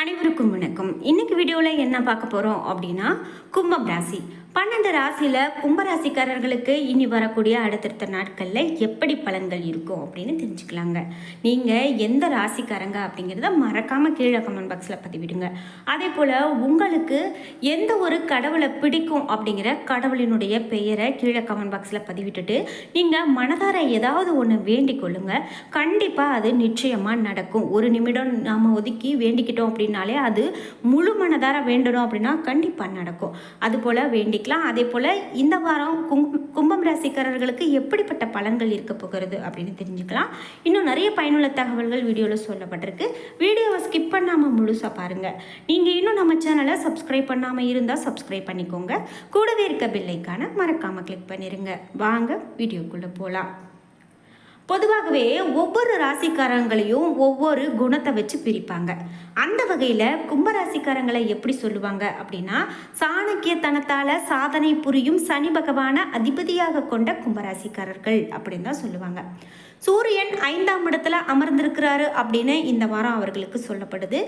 அனைவருக்கும் வணக்கம். இன்னைக்கு வீடியோவில் என்ன பார்க்க போகிறோம் அப்படின்னா கும்பம் ராசி. 12 ராசியில் கும்பராசிக்காரர்களுக்கு இனி வரக்கூடிய அடுத்தடுத்த நாட்களில் எப்படி பலன்கள் இருக்கும் அப்படின்னு தெரிஞ்சுக்கலாங்க. நீங்கள் எந்த ராசிக்காரங்க அப்படிங்கிறத மறக்காமல் கீழே கமெண்ட் பாக்ஸில் பதிவிடுங்க. அதே போல் உங்களுக்கு எந்த ஒரு கடவுளை பிடிக்கும் அப்படிங்கிற கடவுளினுடைய பெயரை கீழே கமெண்ட் பாக்ஸில் பதிவிட்டுட்டு நீங்கள் மனதார ஏதாவது ஒன்று வேண்டிக் கொள்ளுங்க. கண்டிப்பாக அது நிச்சயமாக நடக்கும். ஒரு நிமிடம் நாம் ஒதுக்கி வேண்டிக்கிட்டோம் அப்படின்னாலே அது முழு மனதார வேண்டணும் அப்படின்னா கண்டிப்பாக நடக்கும். அதுபோல் வேண்டிக்கலாம். அதே போல் இந்த வாரம் கும்பம் ராசிக்காரர்களுக்கு எப்படிப்பட்ட பலன்கள் இருக்க போகிறது அப்படின்னு தெரிஞ்சுக்கலாம். இன்னும் நிறைய பயனுள்ள தகவல்கள் வீடியோவில் சொல்லப்பட்டிருக்கு. வீடியோவை ஸ்கிப் பண்ணாமல் முழுசாக பாருங்கள். நீங்கள் இன்னும் நம்ம சேனலை சப்ஸ்கிரைப் பண்ணாமல் இருந்தால் சப்ஸ்கிரைப் பண்ணிக்கோங்க. கூடவே இருக்க பெல் ஐகானை மறக்காமல் கிளிக் பண்ணிடுங்க. வாங்க வீடியோக்குள்ளே போகலாம். பொதுவாகவே ஒவ்வொரு ராசிக்காரங்களையும் ஒவ்வொரு குணத்தை வச்சு பிரிப்பாங்க. அந்த வகையில் கும்பராசிக்காரங்களை எப்படி சொல்லுவாங்க அப்படின்னா, சாணக்கியத்தனத்தால் சாதனை புரியும் சனி பகவானை அதிபதியாக கொண்ட கும்பராசிக்காரர்கள் அப்படின்னு தான் சொல்லுவாங்க. சூரியன் 5ஆம் இடத்துல அமர்ந்திருக்கிறாரு அப்படின்னு இந்த வாரம் அவர்களுக்கு சொல்லப்படுது.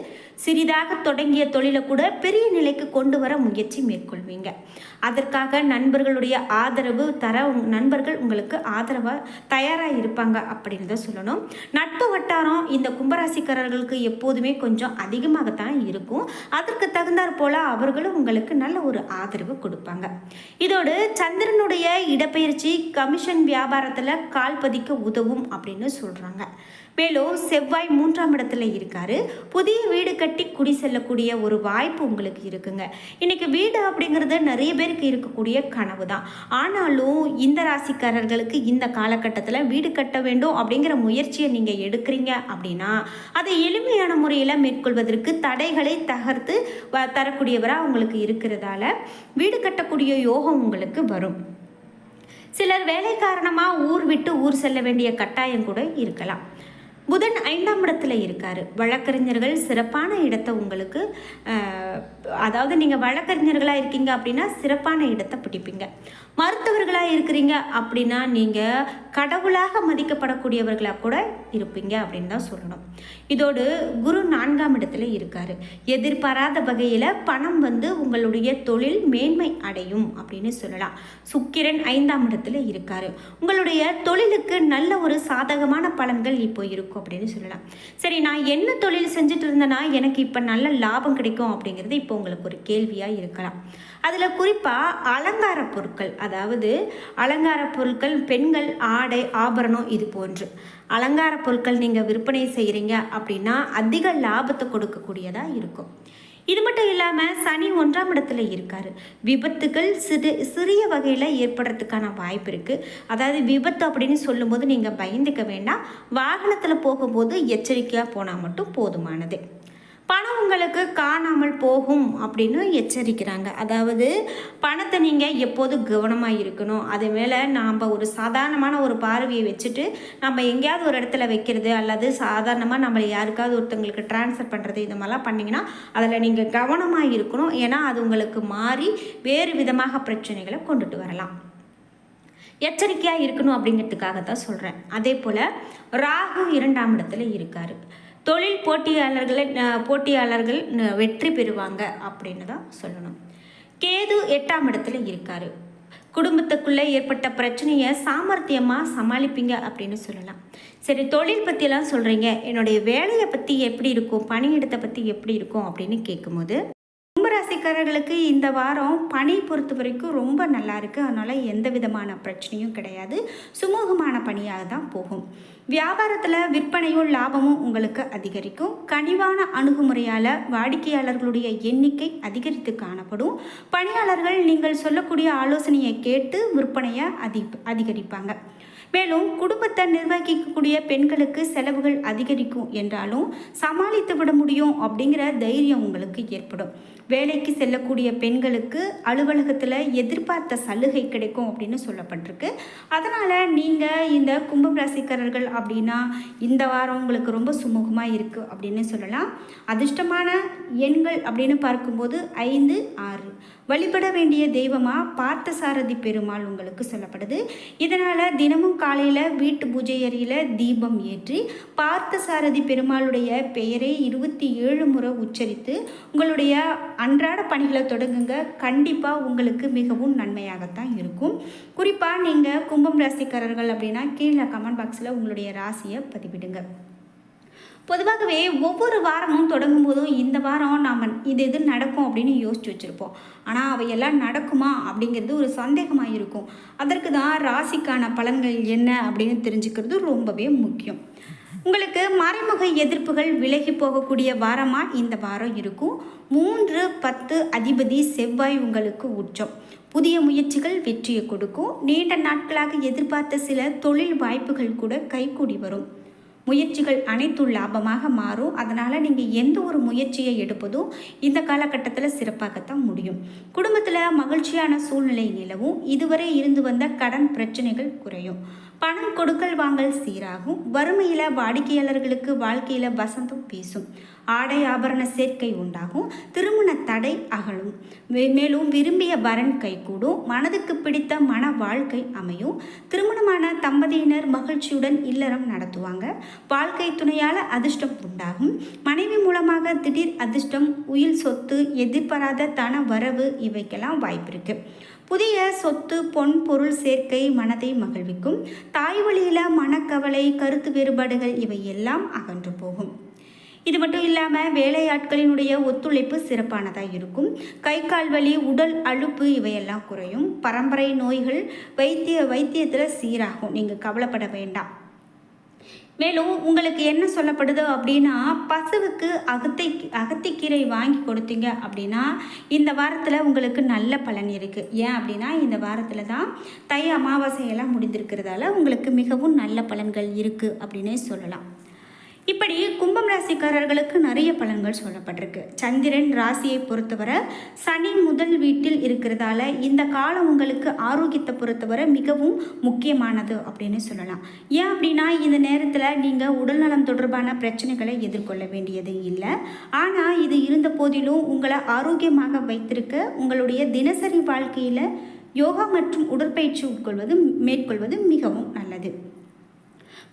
சிறிதாக தொடங்கிய தொழிலை கூட பெரிய நிலைக்கு கொண்டு வர முயற்சி மேற்கொள்வீங்க. அதற்காக நண்பர்களுடைய ஆதரவு தர நண்பர்கள் உங்களுக்கு ஆதரவாக தயாராக இருப்பாங்க அப்படின்னு தான் சொல்லணும். நட்பு வட்டாரம் இந்த கும்பராசிக்காரர்களுக்கு எப்போதுமே கொஞ்சம் அதிகமாகத்தான் இருக்கும். அதற்கு தகுந்தாற் போல அவர்களும் உங்களுக்கு நல்ல ஒரு ஆதரவு கொடுப்பாங்க. இதோடு சந்திரனுடைய இடப்பெயர்ச்சி கமிஷன் வியாபாரத்தில் கால் பதிக்க உதவும் அப்படின்னு சொல்றாங்க. மேலும் செவ்வாய் 3ஆம் இடத்துல இருக்காரு. புதிய வீடு கட்டி குடி செல்லக்கூடிய ஒரு வாய்ப்பு உங்களுக்கு இருக்குங்க. இன்னைக்கு வீடு அப்படிங்கிறது நிறைய பேருக்கு இருக்கக்கூடிய கனவு தான். ஆனாலும் இந்த ராசிக்காரர்களுக்கு இந்த காலகட்டத்தில் வீடு கட்ட வேண்டும் அப்படிங்கிற முயற்சியை நீங்கள் எடுக்கிறீங்க அப்படின்னா அதை எளிமையான முறையில் மேற்கொள்வதற்கு தடைகளை தகர்த்து தரக்கூடியவராக உங்களுக்கு இருக்கிறதால வீடு கட்டக்கூடிய யோகம் உங்களுக்கு வரும். சிலர் வேலை காரணமாக ஊர் விட்டு ஊர் செல்ல வேண்டிய கட்டாயம் கூட இருக்கலாம். புதன் 5ஆம் இடத்துல இருக்காரு. வழக்கறிஞர்கள் சிறப்பான இடத்தை உங்களுக்கு அதாவது நீங்கள் வழக்கறிஞர்களாக இருக்கீங்க அப்படின்னா சிறப்பான இடத்தை பிடிப்பீங்க. மருத்துவர்களாக இருக்கிறீங்க அப்படின்னா நீங்கள் கடவுளாக மதிக்கப்படக்கூடியவர்களாக கூட இருப்பீங்க அப்படின்னு தான் சொல்லணும். இதோடு குரு 4ஆம் இடத்துல இருக்காரு. எதிர்பாராத வகையில் பணம் உங்களுடைய தொழில் மேன்மை அடையும் அப்படின்னு சொல்லலாம். சுக்கிரன் 5ஆம் இடத்துல இருக்காரு. உங்களுடைய தொழிலுக்கு நல்ல ஒரு சாதகமான பலன்கள் இப்போ இருக்கும் அப்படின்னு சொல்லலாம். சரி, நான் என்ன தொழில் செஞ்சுட்டு இருந்தேன்னா எனக்கு இப்போ நல்ல லாபம் கிடைக்கும் அப்படிங்கிறது இப்போ உங்களுக்கு ஒரு கேள்வியாக இருக்கலாம். அதில் குறிப்பாக அலங்கார பொருட்கள், அதாவது அலங்கார பொருட்கள், பெண்கள் ஆடை ஆபரணம் இது போன்று அலங்கார பொருட்கள் நீங்கள் விற்பனை செய்கிறீங்க அப்படின்னா அதிக லாபத்தை கொடுக்கக்கூடியதாக இருக்கும். இது மட்டும் இல்லாமல் சனி 1ஆம் இடத்துல இருக்காரு. விபத்துகள் சிறிய வகையில் ஏற்படுறதுக்கான வாய்ப்பு இருக்குது. அதாவது விபத்து அப்படின்னு சொல்லும்போது நீங்கள் பயந்துக்க வேண்டாம். வாகனத்தில் போகும்போது எச்சரிக்கையாக போனால் மட்டும் போதுமானது. பணம் உங்களுக்கு காணாமல் போகும் அப்படின்னு எச்சரிக்கிறாங்க. அதாவது பணத்தை நீங்கள் எப்போது கவனமாக இருக்கணும். அது மேலே நாம் ஒரு சாதாரணமான ஒரு பார்வையை வச்சுட்டு நம்ம எங்கேயாவது ஒரு இடத்துல வைக்கிறது அல்லது சாதாரணமாக நம்ம யாருக்காவது ஒருத்தங்களுக்கு ட்ரான்ஸ்ஃபர் பண்ணுறது இந்த மாதிரிலாம் பண்ணிங்கன்னா அதில் நீங்கள் கவனமாக இருக்கணும். ஏன்னா அது உங்களுக்கு மாறி வேறு விதமாக பிரச்சனைகளை கொண்டுட்டு வரலாம். எச்சரிக்கையாக இருக்கணும் அப்படிங்கிறதுக்காகத்தான் சொல்கிறேன். அதே போல் ராகு 2ஆம் இடத்துல இருக்கார். தொழில் போட்டியாளர்கள் வெற்றி பெறுவாங்க அப்படின்னு தான் சொல்லணும். கேது 8ஆம் இடத்துல இருக்காரு. குடும்பத்துக்குள்ளே ஏற்பட்ட பிரச்சனையை சாமர்த்தியமாக சமாளிப்பீங்க அப்படின்னு சொல்லலாம். சரி, தொழில் பற்றியெல்லாம் சொல்கிறீங்க, என்னுடைய வேலையை பற்றி எப்படி இருக்கும், பணியிடத்தை பற்றி எப்படி இருக்கும் அப்படின்னு கேட்கும்போது கும்பராசிக்காரர்களுக்கு இந்த வாரம் பணி பொறுத்த வரைக்கும் ரொம்ப நல்லா இருக்குது. அதனால் எந்த விதமான பிரச்சனையும் கிடையாது. சுமூகமான பணியாக தான் போகும். வியாபாரத்தில் விற்பனையும் லாபமும் உங்களுக்கு அதிகரிக்கும். கனிவான அணுகுமுறையால் வாடிக்கையாளர்களுடைய எண்ணிக்கை அதிகரித்து காணப்படும். பணியாளர்கள் நீங்கள் சொல்லக்கூடிய ஆலோசனையை கேட்டு விற்பனையை அதிகரிப்பாங்க. மேலும் குடும்பத்தை நிர்வகிக்கக்கூடிய பெண்களுக்கு செலவுகள் அதிகரிக்கும் என்றாலும் சமாளித்து விட முடியும் அப்படிங்கிற தைரியம் உங்களுக்கு ஏற்படும். வேலைக்கு செல்லக்கூடிய பெண்களுக்கு அலுவலகத்தில் எதிர்பார்த்த சலுகை கிடைக்கும் அப்படின்னு சொல்லப்பட்டிருக்கு. அதனால் நீங்கள் இந்த கும்பம் ராசிக்காரர்கள் அப்படின்னா இந்த வாரம் உங்களுக்கு ரொம்ப சுமூகமாக இருக்குது அப்படின்னு சொல்லலாம். அதிர்ஷ்டமான எண்கள் அப்படின்னு பார்க்கும்போது 5, 6. வழிபட வேண்டிய தெய்வமாக பார்த்தசாரதி பெருமாள் உங்களுக்கு சொல்லப்படுது. இதனால் தினமும் காலையில் வீட்டு பூஜை அறையில் தீபம் ஏற்றி பார்த்தசாரதி பெருமாளுடைய பெயரை 27 முறை உச்சரித்து உங்களுடைய அன்றாட பணிகளை தொடங்குங்க. கண்டிப்பாக உங்களுக்கு மிகவும் நன்மையாகத்தான் இருக்கும். குறிப்பாக நீங்கள் கும்பம் ராசிக்காரர்கள் அப்படின்னா கீழே கமெண்ட் பாக்ஸில் உங்களுடைய ராசியை பதிவிடுங்க. பொதுவாகவே ஒவ்வொரு வாரமும் தொடங்கும் போதும் இந்த வாரம் நாம் இது நடக்கும் அப்படின்னு யோசிச்சு வச்சுருப்போம். ஆனால் அவையெல்லாம் நடக்குமா அப்படிங்கிறது ஒரு சந்தேகமாக இருக்கும். அதற்கு தான் ராசிக்கான பலன்கள் என்ன அப்படின்னு தெரிஞ்சுக்கிறது ரொம்பவே முக்கியம். உங்களுக்கு மறைமுக எதிர்ப்புகள் விலகி போகக்கூடிய வாரமாக இந்த வாரம் இருக்கும். 3-10 அதிபதி செவ்வாய் உங்களுக்கு உச்சம். புதிய முயற்சிகள் வெற்றியை கொடுக்கும். நீண்ட நாட்களாக எதிர்பார்த்த சில தொழில் வாய்ப்புகள் கூட கைகூடி வரும். முயற்சிகள் அனைத்தும் லாபமாக மாறும். அதனால் நீங்கள் எந்த ஒரு முயற்சியை எடுப்பதும் இந்த காலகட்டத்தில் சிறப்பாகத்தான் முடியும். குடும்பத்தில் மகிழ்ச்சியான சூழ்நிலை நிலவும். இதுவரை இருந்து வந்த கடன் பிரச்சனைகள் குறையும். பணம் கொடுக்கல் வாங்கல் சீராகும். வறுமையில் வாடிக்கையாளர்களுக்கு வாழ்க்கையில் வசந்தம் பேசும். ஆடை ஆபரண சேர்க்கை உண்டாகும். திருமண தடை அகலும். மேலும் விரும்பிய வரன் கைகூடும். மனதுக்கு பிடித்த மன வாழ்க்கை அமையும். திருமணமான தம்பதியினர் மகிழ்ச்சியுடன் இல்லறம் நடத்துவாங்க. வாழ்க்கை துணையால் அதிர்ஷ்டம் உண்டாகும். மனைவி மூலமாக திடீர் அதிர்ஷ்டம், உயில் சொத்து, எதிர்பாராத தன வரவு இவைக்கெல்லாம் வாய்ப்பு இருக்கு. புதிய சொத்து, பொன் பொருள் சேர்க்கை மனதை மகிழ்விக்கும். தாய் வழியில் மனக்கவலை, கருத்து வேறுபாடுகள் இவை எல்லாம் அகன்று போகும். இது மட்டும் இல்லாமல் வேலையாட்களினுடைய ஒத்துழைப்பு சிறப்பானதாக இருக்கும். கை கால் வலி, உடல் அலுப்பு இவையெல்லாம் குறையும். பரம்பரை நோய்கள் வைத்தியத்தில் சீராகும். நீங்கள் கவலைப்பட வேண்டாம். மேலும் உங்களுக்கு என்ன சொல்லப்படுது அப்படின்னா, பசுவுக்கு அகத்திக்கீரை வாங்கி கொடுத்தீங்க அப்படின்னா இந்த வாரத்தில் உங்களுக்கு நல்ல பலன் இருக்குது. ஏன் அப்படின்னா இந்த வாரத்தில் தான் தை அமாவாசையெல்லாம் முடிந்திருக்கிறதால உங்களுக்கு மிகவும் நல்ல பலன்கள் இருக்குது அப்படின்னே சொல்லலாம். இப்படி கும்பம் ராசிக்காரர்களுக்கு நிறைய பலன்கள் சொல்லப்பட்டிருக்கு. சந்திரன் ராசியை பொறுத்தவரை சனி முதல் வீட்டில் இருக்கிறதால இந்த காலம் உங்களுக்கு ஆரோக்கியத்தை பொறுத்தவரை மிகவும் முக்கியமானது அப்படின்னு சொல்லலாம். ஏன் அப்படின்னா இந்த நேரத்தில் நீங்கள் உடல்நலம் தொடர்பான பிரச்சனைகளை எதிர்கொள்ள வேண்டியது இல்லை. ஆனால் இது இருந்த போதிலும் உங்களை ஆரோக்கியமாக வைத்திருக்க உங்களுடைய தினசரி வாழ்க்கையில் யோகா மற்றும் உடற்பயிற்சி மேற்கொள்வது மிகவும் நல்லது.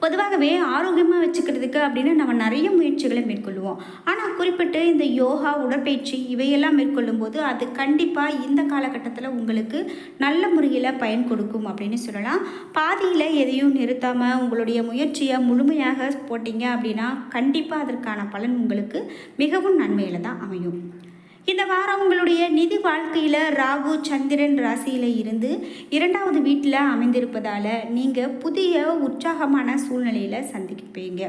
பொதுவாகவே ஆரோக்கியமாக வச்சுக்கிறதுக்கு அப்படின்னு நம்ம நிறைய முயற்சிகளை மேற்கொள்வோம். ஆனால் குறிப்பிட்டு இந்த யோகா, உடற்பயிற்சி இவையெல்லாம் மேற்கொள்ளும் போது அது கண்டிப்பாக இந்த காலகட்டத்தில் உங்களுக்கு நல்ல முறையில் பயன் கொடுக்கும் அப்படின்னு சொல்லலாம். பாதியில் எதையும் நிறுத்தாமல் உங்களுடைய முயற்சியை முழுமையாக போட்டிங்க அப்படின்னா கண்டிப்பாக அதற்கான பலன் உங்களுக்கு மிகவும் நன்மையில் தான் அமையும். இந்த வாரம் உங்களுடைய நிதி வாழ்க்கையில் ராகு சந்திரன் ராசியில் இருந்து 2வது வீட்டில் அமைந்திருப்பதால் நீங்கள் புதிய உற்சாகமான சூழ்நிலையில் சந்திப்பீங்க.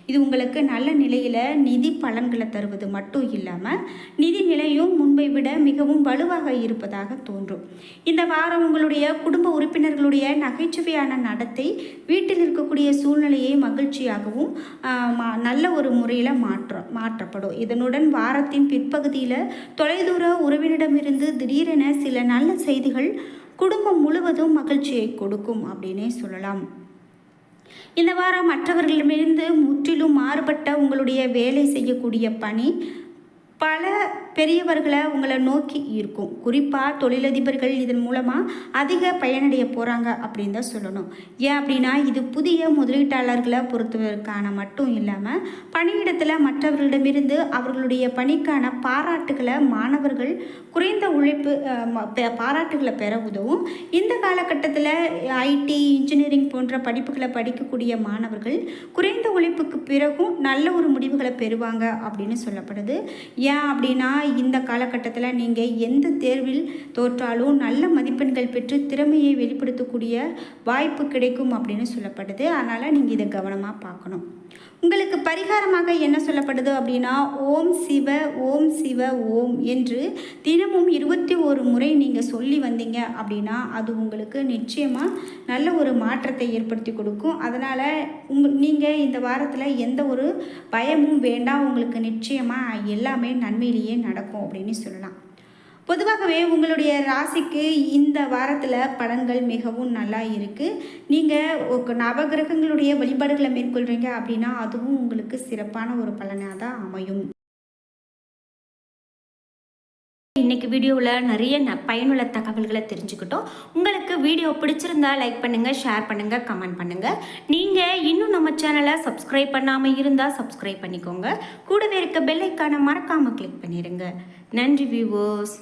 இது உங்களுக்கு நல்ல நிலையில் நிதி பலன்களை தருவது மட்டும் இல்லாமல் நிதி நிலையும் முன்பை விட மிகவும் வலுவாக இருப்பதாக தோன்றும். இந்த வாரம் உங்களுடைய குடும்ப உறுப்பினர்களுடைய நகைச்சுவையான நடத்தை வீட்டில் இருக்கக்கூடிய சூழ்நிலையை மகிழ்ச்சியாகவும் நல்ல ஒரு முறையில் மாற்றப்படும். இதனுடன் வாரத்தின் பிற்பகுதியில் தொலைதூர உறவினரிடமிருந்து திடீரென சில நல்ல செய்திகள் குடும்பம் முழுவதும் மகிழ்ச்சியை கொடுக்கும் அப்படின்னே சொல்லலாம். இந்த வாரம் மற்றவர்களிடமிருந்து முற்றிலும் மாறுபட்ட உங்களுடைய வேலை செய்யக்கூடிய பணி பல பெரியவர்களை உங்களை நோக்கி இருக்கும். குறிப்பாக தொழிலதிபர்கள் இதன் மூலமாக அதிக பயனடைய போகிறாங்க அப்படின்னு தான் சொல்லணும். ஏன் அப்படின்னா இது புதிய முதலீட்டாளர்களை பொறுத்தவதற்கான மட்டும் இல்லாமல் பணியிடத்தில் மற்றவர்களிடமிருந்து அவர்களுடைய பணிக்கான பாராட்டுகளை மாணவர்கள் குறைந்த உழைப்பு பாராட்டுகளை பெற உதவும். இந்த காலகட்டத்தில் ஐடி, இன்ஜினியரிங் போன்ற படிப்புகளை படிக்கக்கூடிய மாணவர்கள் குறைந்த உழைப்புக்கு பிறகும் நல்ல ஒரு முடிவுகளை பெறுவாங்க அப்படின்னு சொல்லப்படுது. ஏன் அப்படின்னா இந்த காலகட்டத்தில் நீங்கள் எந்த தேர்வில் தோற்றாலும் நல்ல மதிப்பெண்கள் பெற்று திறமையை வெளிப்படுத்தக்கூடிய வாய்ப்பு கிடைக்கும் அப்படின்னு சொல்லப்படுது. அதனால் நீங்கள் இதை கவனமாக பார்க்கணும். உங்களுக்கு பரிகாரமாக என்ன சொல்லப்படுது அப்படின்னா, ஓம் சிவ ஓம் சிவ ஓம் என்று தினமும் 21 முறை நீங்கள் சொல்லி வந்தீங்க அப்படின்னா அது உங்களுக்கு நிச்சயமாக நல்ல ஒரு மாற்றத்தை ஏற்படுத்தி கொடுக்கும். அதனால் நீங்கள் இந்த வாரத்தில் எந்த ஒரு பயமும் வேண்டாம். உங்களுக்கு நிச்சயமாக எல்லாமே நன்மையிலேயே நடக்கும் அப்படின்னு சொல்லலாம். பொதுவாகவே உங்களுடைய ராசிக்கு இந்த வாரத்தில் பலன்கள் மிகவும் நல்லா இருக்குது. நீங்கள் நவகிரகங்களுடைய வழிபாடுகளை மேற்கொள்கிறீங்க அப்படின்னா அதுவும் உங்களுக்கு சிறப்பான ஒரு பலனாக தான் அமையும். இன்னைக்கு வீடியோவில் நிறைய பயனுள்ள தகவல்களை தெரிஞ்சுக்கிட்டோம். உங்களுக்கு வீடியோ பிடிச்சிருந்தா லைக் பண்ணுங்கள், ஷேர் பண்ணுங்கள், கமெண்ட் பண்ணுங்கள். நீங்கள் இன்னும் நம்ம சேனலை சப்ஸ்கிரைப் பண்ணாமல் இருந்தால் சப்ஸ்கிரைப் பண்ணிக்கோங்க. கூடவே இருக்க பெல் ஐக்கானை மறக்காமல் கிளிக் பண்ணிடுங்க. நன்றி வியூவர்ஸ்.